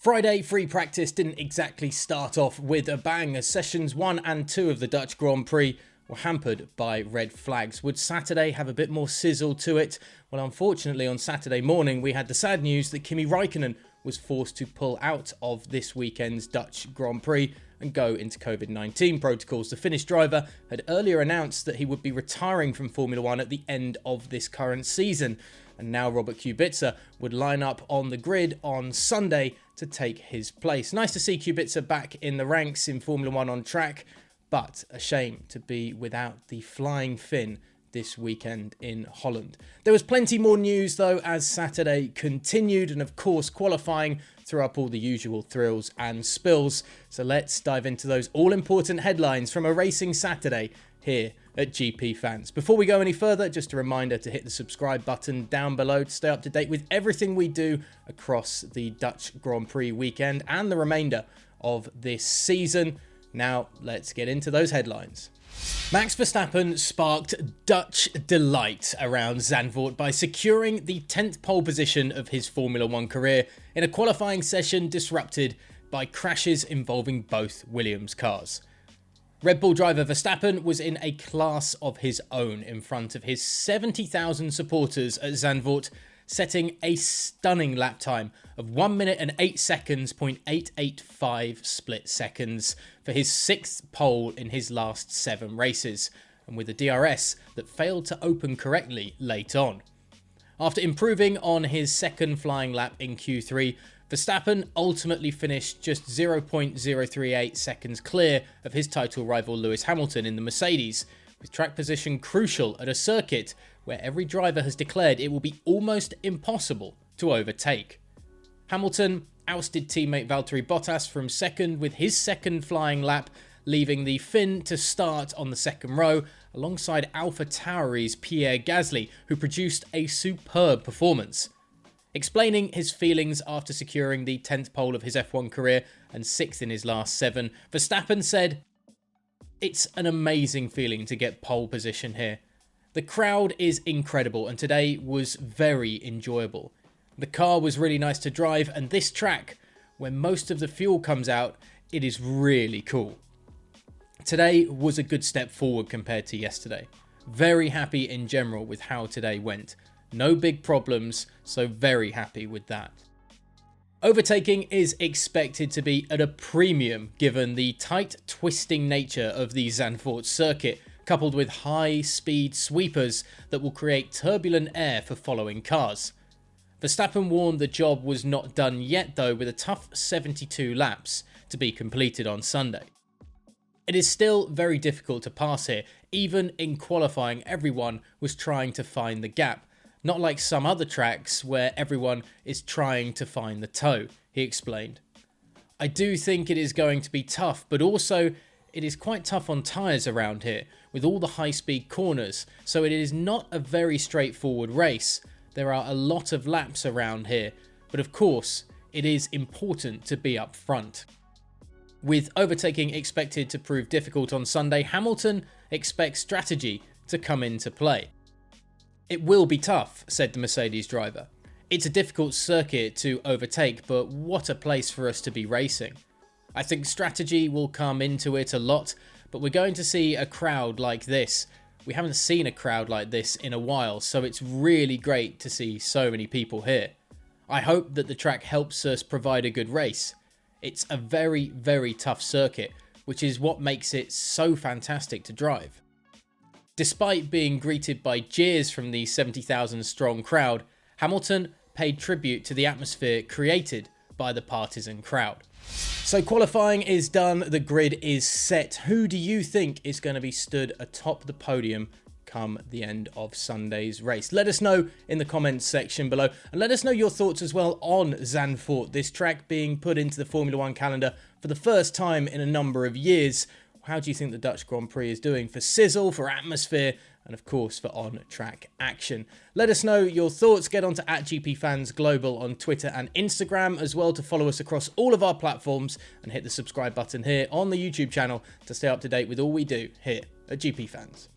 Friday free practice didn't exactly start off with a bang as sessions 1 and 2 of the Dutch Grand Prix were hampered by red flags. Would Saturday have a bit more sizzle to it? Well, unfortunately on Saturday morning we had the sad news that Kimi Räikkönen was forced to pull out of this weekend's Dutch Grand Prix and go into COVID-19 protocols. The Finnish driver had earlier announced that he would be retiring from Formula 1 at the end of this current season. And now Robert Kubica would line up on the grid on Sunday to take his place. Nice to see Kubica back in the ranks in Formula 1 on track, but a shame to be without the flying Finn this weekend in Holland. There was plenty more news though as Saturday continued, and of course qualifying threw up all the usual thrills and spills. So let's dive into those all-important headlines from a racing Saturday here at GPFans. Before we go any further, just a reminder to hit the subscribe button down below to stay up to date with everything we do across the Dutch Grand Prix weekend and the remainder of this season. Now, let's get into those headlines. Max Verstappen sparked Dutch delight around Zandvoort by securing the 10th pole position of his Formula 1 career in a qualifying session disrupted by crashes involving both Williams cars. Red Bull driver Verstappen was in a class of his own in front of his 70,000 supporters at Zandvoort, setting a stunning lap time of 1 minute and 8 seconds, 0.885 split seconds for his 6th pole in his last 7 races, and with a DRS that failed to open correctly late on. After improving on his second flying lap in Q3, Verstappen ultimately finished just 0.038 seconds clear of his title rival Lewis Hamilton in the Mercedes, with track position crucial at a circuit where every driver has declared it will be almost impossible to overtake. Hamilton ousted teammate Valtteri Bottas from second with his second flying lap, leaving the Finn to start on the second row alongside AlphaTauri's Pierre Gasly, who produced a superb performance. Explaining his feelings after securing the 10th pole of his F1 career and 6th in his last 7, Verstappen said, "It's an amazing feeling to get pole position here. The crowd is incredible and today was very enjoyable. The car was really nice to drive, and this track, when most of the fuel comes out, it is really cool. Today was a good step forward compared to yesterday. Very happy in general with how today went. No big problems, so very happy with that." Overtaking is expected to be at a premium given the tight, twisting nature of the Zandvoort circuit, coupled with high-speed sweepers that will create turbulent air for following cars. Verstappen warned the job was not done yet though, with a tough 72 laps to be completed on Sunday. It is still very difficult to pass here. Even in qualifying, everyone was trying to find the gap. Not like some other tracks where everyone is trying to find the toe, he explained. "I do think it is going to be tough, but also it is quite tough on tyres around here with all the high-speed corners, so it is not a very straightforward race. There are a lot of laps around here, but of course it is important to be up front." With overtaking expected to prove difficult on Sunday, Hamilton expects strategy to come into play. "It will be tough," said the Mercedes driver. "It's a difficult circuit to overtake, but what a place for us to be racing. I think strategy will come into it a lot, but we're going to see a crowd like this. We haven't seen a crowd like this in a while, so it's really great to see so many people here. I hope that the track helps us provide a good race. It's a very, very tough circuit, which is what makes it so fantastic to drive." Despite being greeted by jeers from the 70,000 strong crowd, Hamilton paid tribute to the atmosphere created by the partisan crowd. So qualifying is done, the grid is set. Who do you think is going to be stood atop the podium come the end of Sunday's race? Let us know in the comments section below, and let us know your thoughts as well on Zandvoort, this track being put into the Formula 1 calendar for the first time in a number of years. How do you think the Dutch Grand Prix is doing for sizzle, for atmosphere, and of course for on-track action? Let us know your thoughts. Get onto @GPFans Global on Twitter and Instagram as well to follow us across all of our platforms, and hit the subscribe button here on the YouTube channel to stay up to date with all we do here at GPFans.